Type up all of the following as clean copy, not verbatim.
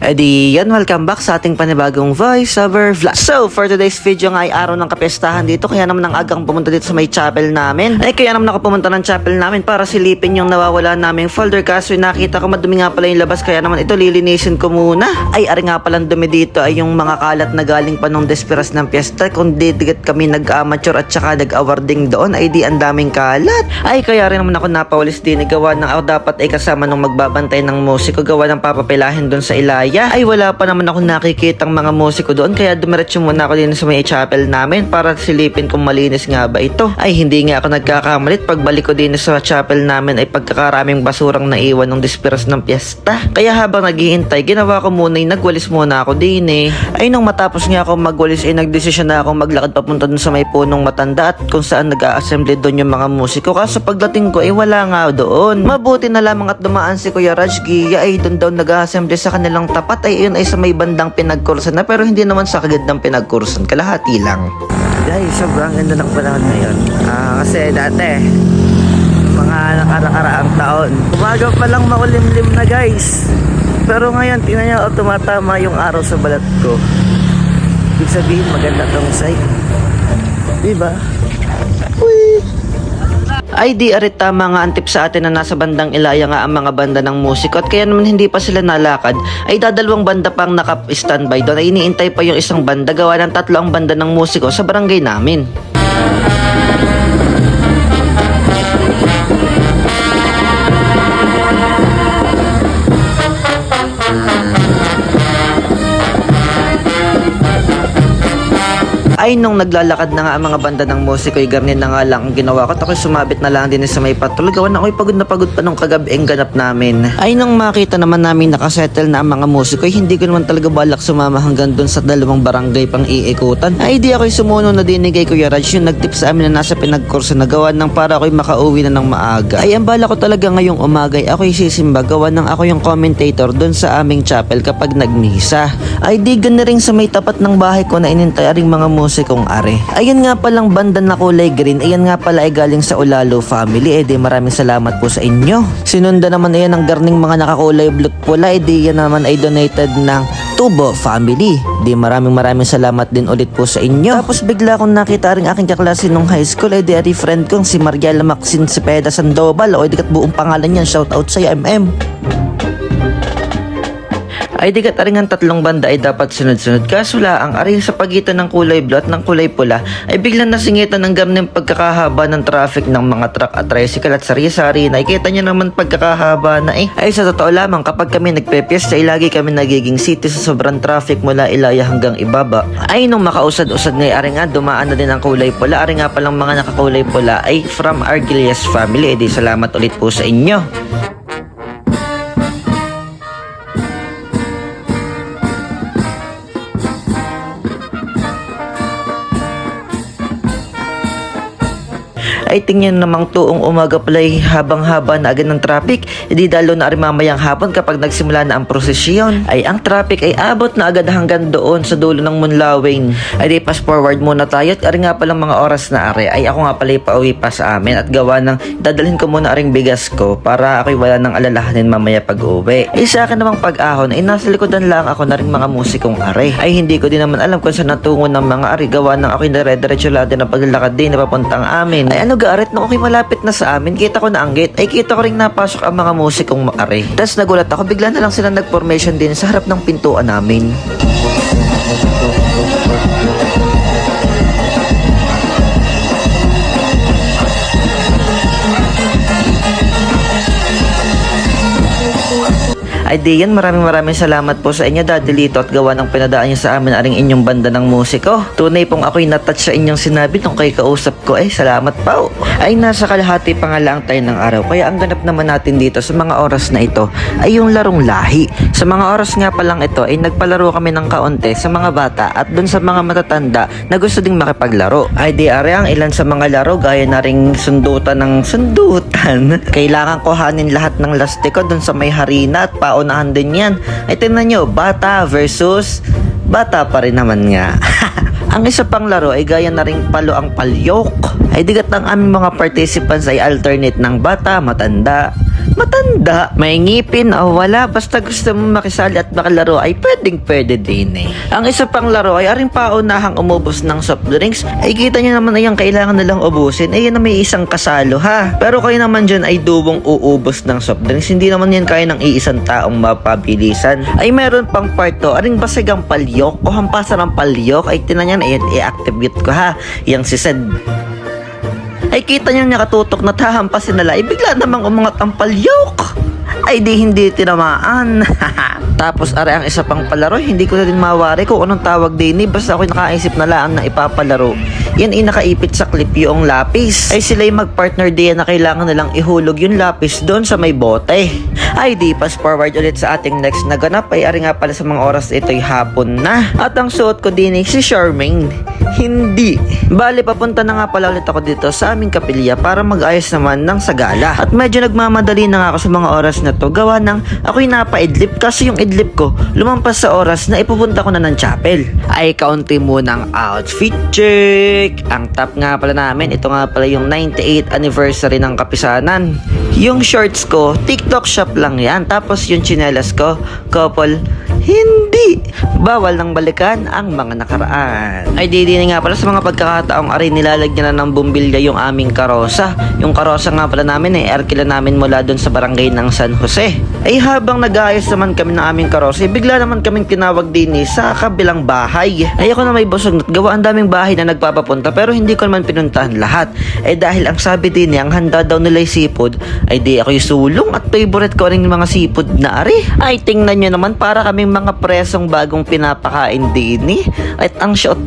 Yan, welcome back sa ating panibagong voiceover vlog. So, for today's video nga ay araw ng kapestahan dito. Kaya naman ang agang pumunta dito sa may chapel namin. Kaya naman ako pumunta ng chapel namin para silipin yung nawawala naming folder. Kaso nakita ko madumi nga pala yung labas. Kaya naman ito lilinisin ko muna. Ari nga palang dumi dito ay yung mga kalat na galing pa nung desperas ng piyesta. Kung didigat kami nag-amateur at saka nag-awarding doon, ay di ang daming kalat. Kaya rin naman ako napawalis din. Gawa ng ako dapat ay kasama nung magbabantay ng musiko. Gawa ng papapilahin doon sa ilaya. Ay wala pa naman ako nakikitang mga musiko doon, kaya dumiretso muna ako din sa may chapel namin para silipin kung malinis nga ba ito. Ay hindi nga ako nagkakamalit, pagbalik ko din sa chapel namin ay pagkakaraming basurang naiwan ng disperas ng piyesta. Kaya habang naghihintay, ginawa ko muna ay nagwalis muna ako din Ay nung matapos nga ako magwalis ay nagdesisyon na ako maglakad papunta dun sa may punong matanda at kung saan nag-a-assemble doon yung mga musiko. Kaso pagdating ko ay wala nga doon. Mabuti na lamang at dumaan si Kuya Raj Gia ay doon daw nag-a-assemble sa kanilang tapat. Ay yun ay sa may bandang pinagkursan na, pero hindi naman sa kagad ng pinagkursan, kalahati lang. Guys, sobrang ganda ng panahon ngayon. Kasi dati mga nakaraang taon umaga pa lang makulimlim na guys, pero ngayon tingnan nyo, tumatama yung araw sa balat ko. Ibig sabihin maganda tong site, diba? Uy! Ay di arit tama nga ang tip sa atin na nasa bandang Ilaya nga ang mga banda ng musiko, at kaya naman hindi pa sila nalakad ay dadalawang banda pang naka-standby doon, ay iniintay pa yung isang banda. Gawa ng 3 ang banda ng musiko sa barangay namin. Ay nung naglalakad na nga ang mga banda ng musiko ay garnin na nga lang ang ginawa ko. Ako'y sumabit na lang din sa may patrol. Gawa na ako'y pagod na pagod pa nung kagabi ang ganap namin. Ay nung makita naman namin nakasettle na ang mga musiko ay hindi ko naman talaga balak sumama hanggang dun sa 2 barangay pang iikutan. Ay di ako'y sumuno na dinig kay Kuya Raj, yung nagtip sa amin na nasa pinagkurso na, gawa ng para ako'y makauwi na ng maaga. Ay ang bala ko talaga ngayong umaga ay ako'y sisimba, gawa ng ako yung commentator dun sa aming chapel kapag nagmisa. Ay di ganda rin sa may tapat ng bahay ko na inintay aring mga musikong are. Ayan nga palang banda na kulay green, ayan nga pala ay galing sa Ulalo family. Di maraming salamat po sa inyo. Sinunda naman ayan ang garning mga nakakulay blue pula, di yan naman ay donated ng Tubo family. Di maraming salamat din ulit po sa inyo. Tapos bigla akong nakita rin aking kaklase nung high school, di ari friend kong si Mariela Maxine Cepeda Sandoval, o di kat buong pangalan yan, shout out sa MM. Ay di kat aring ang 3 banda ay dapat sunod-sunod, kaso ang aring sa pagitan ng kulay blue at ng kulay pula ay biglang nasingitan ng gamneng pagkakahaba ng traffic ng mga truck at tricycle at sari-sari na ikita nyo naman pagkakahaba na Ay sa totoo lamang, kapag kami nagpe-fiesta ay lagi kami nagiging city sa sobrang traffic mula Ilaya hanggang Ibaba. Ay nung makausad-usad ngay aring nga dumaan na din ang kulay pula. Aring nga palang mga nakakulay pula ay from Argilias family. Di salamat ulit po sa inyo. Ay tingnan namang tuong umaga pala ay habang-haba na agad ng traffic. Di dalo na rin mamayang hapon kapag nagsimula na ang prosesyon ay ang traffic ay abot na agad hanggang doon sa dulo ng Munlawin. Ay di fast forward muna tayo at nga palang mga oras na are ay ako nga pala pauwi pa sa amin at gawa ng dadalhin ko muna aring bigas ko para ako'y wala ng alalahanin mamaya pag uwi. Ay sa akin namang pag-ahon ay nasa likodan lang ako na rin mga musikong are. Ay hindi ko din naman alam kung saan natungo ng mga are, gawa ng ako'y dire-diretso lang din na paglalakad din na papuntang amin. Ay ano gaarit nung ako'y malapit na sa amin, kita ko na ang gate, ay kita ko rin napasok ang mga musikong are. Tapos nagulat ako, bigla na lang sila nag-formation din sa harap ng pintuan namin. Ay di yan, maraming salamat po sa inyo Daddy Lito at gawa ng pinadaan niyo sa amin aring inyong banda ng musiko. Tunay pong ako'y natouch sa inyong sinabi nung kay kausap ko. Salamat po. Ay nasa kalahati pa nga lang tayo ng araw, kaya ang ganap naman natin dito sa mga oras na ito ay yung larong lahi. Sa mga oras nga pa lang ito ay nagpalaro kami ng kaunti sa mga bata at dun sa mga matatanda na gusto ding makipaglaro. Ay di are ang ilan sa mga laro, gaya na ring sundutan ng sundutan. Kailangan kuhanin lahat ng lastiko dun sa may harina at paunahan din yan. Ay tingnan nyo, bata versus bata pa rin naman nga. Ang isa pang laro ay gaya na ring palo ang palyok. Ay digat ng aming mga participants ay alternate ng bata, matanda, matanda, may ngipin o wala, basta gusto mo makisali at makalaro ay pwede din eh. Ang isa pang laro ay aring paunahang umubos ng soft drinks, ay kita nyo naman ay ang kailangan nilang ubusin ay yan na may isang kasalo ha. Pero kayo naman dyan ay duwong uubos ng soft drinks, hindi naman yan kaya ng iisang taong mapabilisan. Ay meron pang part to, aring basagang palyok o hampasan ng palyok, ay tinan yan, ay i-activate ko ha, yung si Sed. Ay kita niyo nakatutok na hahampasin nila, ay bigla namang umangat ang palyok. Ay di hindi tinamaan. Tapos are ang isa pang palaro, hindi ko na din mawari kung anong tawag din basta ako nakaisip na lang na ipapalaro. Yan ay nakaipit sa clip yung lapis. Ay sila'y magpartner din na kailangan nilang ihulog yung lapis doon sa may bote. Ay di fast forward ulit sa ating next na ganap, ay ari nga pala sa mga oras ito'y hapon na. At ang suot ko din ay si Charmaine. Hindi. Bali papunta na nga pala ulit ako dito sa aming kapilya para mag-ayos naman ng sagala. At medyo nagmamadali na nga ako sa mga oras na to, gawa ng ako'y napaidlip kasi yung idlip ko lumampas sa oras na ipupunta ko na ng chapel. Ay kaunti munang outfit check. Ang top nga pala namin, ito nga pala yung 98th anniversary ng Kapisanan. Yung shorts ko, TikTok shop lang yan. Tapos yung tsinelas ko, couple, hindi. Bawal nang balikan ang mga nakaraan. Ay di nga pala sa mga pagkakataong aray nilalagyan na ng bumbilya yung aming karosa. Yung karosa nga pala namin erkila namin mula doon sa barangay ng San Jose. Ay habang nag-aayos naman kami ng aming karosa, bigla naman kaming tinawag din sa kabilang bahay. Ay ako na may busog at gawa ang daming bahay na nagpapapunta pero hindi ko naman pinuntahan lahat. Ay dahil ang sabi din ang handa daw nila seafood, ay di ako yung sulong at favorite ko rin yung mga seafood na ari. Ay tingnan nyo naman para kaming mga presong bagong pinapakain din at ang shot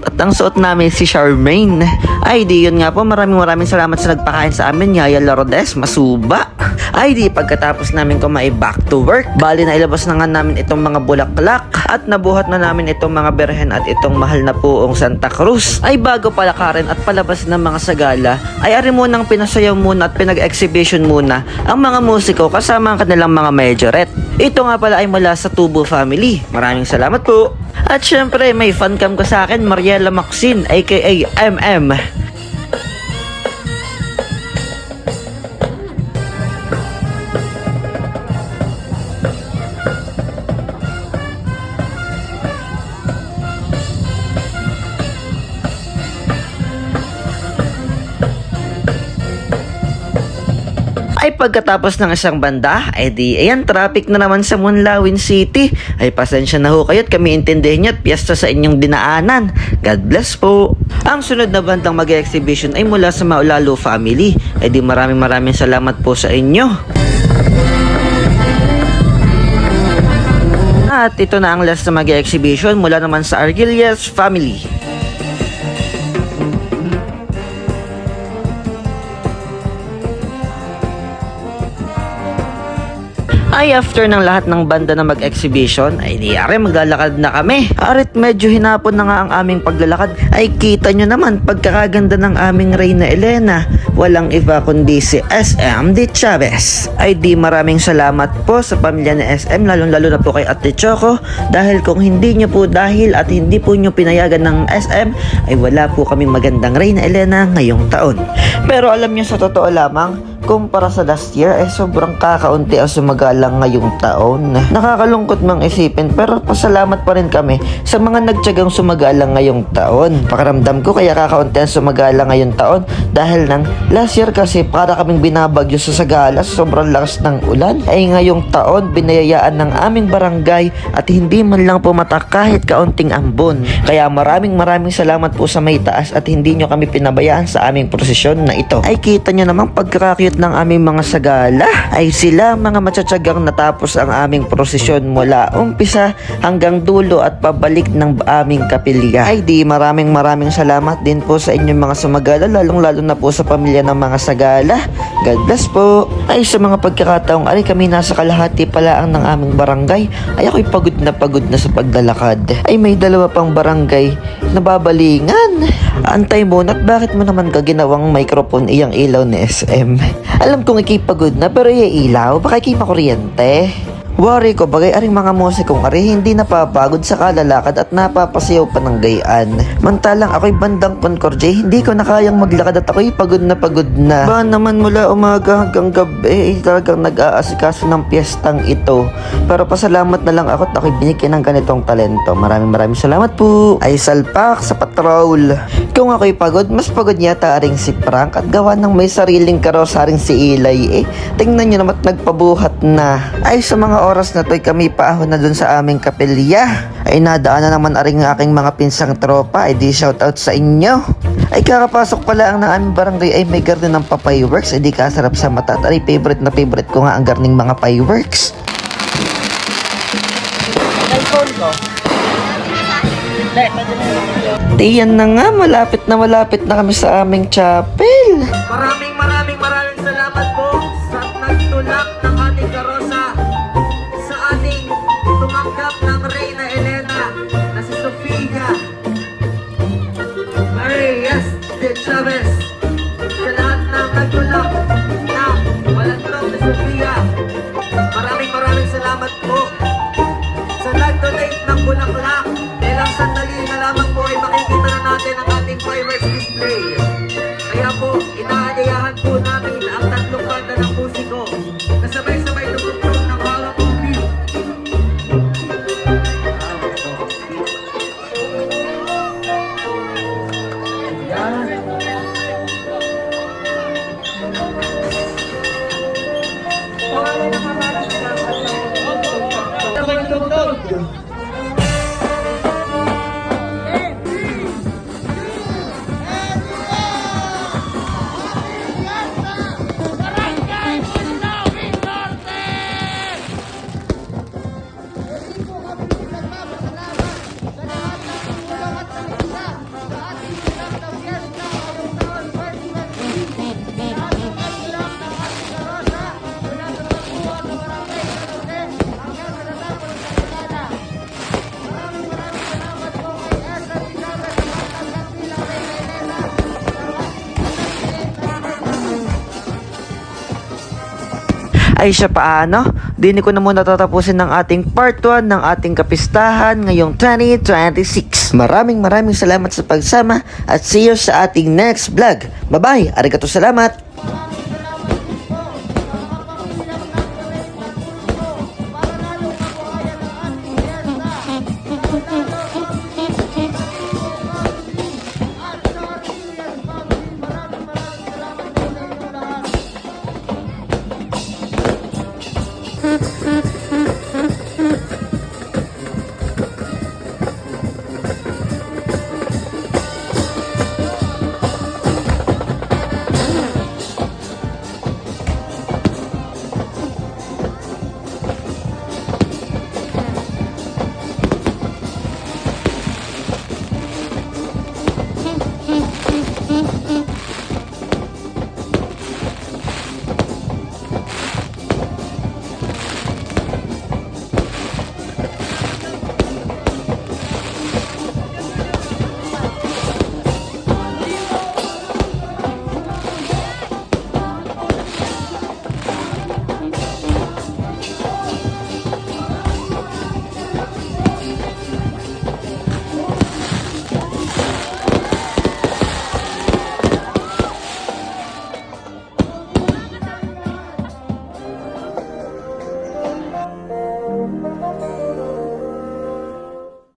at ang suot namin si Charmaine. Ay di yun nga po, maraming salamat sa nagpakain sa amin, Yaya Lourdes Masuba. Ay di pagkatapos namin kumain back to work, bali na ilabas na nga namin itong mga bulaklak at nabuhat na namin itong mga berhen at itong mahal na puong Santa Cruz. Ay bago palakarin at palabas ng mga sagala, ay ari munang pinasayaw muna at pinag-exhibition muna ang mga musiko kasama ang kanilang mga majorette. Ito nga pala ay mula sa Tubo Family. Maraming salamat po. At syempre may fan cam ko sa akin, Mariela Maxine aka MM. Ay pagkatapos ng isang banda, ay di ayan traffic na naman sa Munlawin City. Ay pasensya na ho kayo at kami intindihin nyo at piyesta sa inyong dinaanan. God bless po. Ang sunod na bandang mag-exhibition ay mula sa Maulalo Family. Ay di maraming salamat po sa inyo. At ito na ang last na mag-exhibition mula naman sa Argilias Family. Ay after ng lahat ng banda na mag-exhibition, ay niyari maglalakad na kami. Arit medyo hinapon na nga ang aming paglalakad. Ay kita nyo naman pagkakaganda ng aming Reyna Elena. Walang iba kundi si SM de Chavez. Ay di maraming salamat po sa pamilya ni SM, lalo na po kay Ate Choco. Dahil kung hindi nyo po dahil at hindi po nyo pinayagan ng SM, ay wala po kaming magandang Reyna Elena ngayong taon. Pero alam nyo sa totoo lamang, kumpara sa last year, ay sobrang kakaunti ang sumagalang ngayong taon. Nakakalungkot mang isipin, pero pasalamat pa rin kami sa mga nagtyagang sumagalang ngayong taon. Pakiramdam ko kaya kakaunti ang sumagalang ngayong taon dahil nang last year kasi para kaming binabagyo sa sagala, sobrang lakas ng ulan. Ay ngayong taon, binayayaan ng aming barangay at hindi man lang pumatak kahit kaunting ambon. Kaya maraming salamat po sa may taas at hindi nyo kami pinabayaan sa aming prosesyon na ito. Ay kita nyo namang pagkakakit ng aming mga sagala, ay sila mga matsatsagang natapos ang aming prosesyon mula umpisa hanggang dulo at pabalik ng aming kapilya. Ay di maraming salamat din po sa inyong mga sumagala, lalo na po sa pamilya ng mga sagala. God bless po. Ay sa mga pagkakataong ari kami nasa kalahati pala ang ng aming barangay, ay ako'y pagod na sa paglalakad. Ay may dalawa pang barangay na babalingan. Antay mo at bakit mo naman kaginawang microphone iyang ilaw ni SM? Alam kong ikipagod na pero ilaw, baka ikip makuryente. Wari ko bagay aring mga musikong ari hindi napapagod sa kalalakad at napapasayaw pa ng gayaan. Mantalang ako'y bandang Concordia, hindi ko na kayang maglakad at ako'y pagod na pagod na. Ba naman mula umaga hanggang gabi talagang nag-aasikaso ng piyestang ito. Pero pasalamat na lang ako at ako'y binigyan ng ganitong talento. Maraming salamat po. Ay salpak sa patrol. Kung ako'y pagod, mas pagod yata aring si Frank at gawa ng may sariling karosa ring si Eli tingnan nyo naman nagpabuhat na. Ay sa mga oras na to'y kami paahon na dun sa aming kapilya. Ay nadaan na naman aring aking mga pinsang tropa. Ay di shoutout sa inyo. Ay kakapasok pala ang ng aming barangay ay may garden ng pa-fireworks. Ay di kasarap sa mata. Ay favorite na favorite ko nga ang garning mga fireworks. iPhone ko. Tiyan na nga, malapit na kami sa aming chapel. Maraming salamat po sa nagtulak ng ating karosa sa ating tumanggap ng Reyna Elena na si Sofia Marias de Chavez. Sa lahat ng nagtulak na walang ni Sofia, maraming salamat po sa nag-donate ng bulaklak. Ilang sandali na lamang po ay makikita na natin ang ating fireworks display. Kaya po, inaanyayahan po namin ang tatlong banda ng musiko na sabay-sabay tumutog ng hawak ng view. Ay siya paano? Dini ko na muna tatapusin ng ating part 1 ng ating kapistahan ngayong 2026. Maraming salamat sa pagsama at see you sa ating next vlog. Bye bye! Arigato salamat!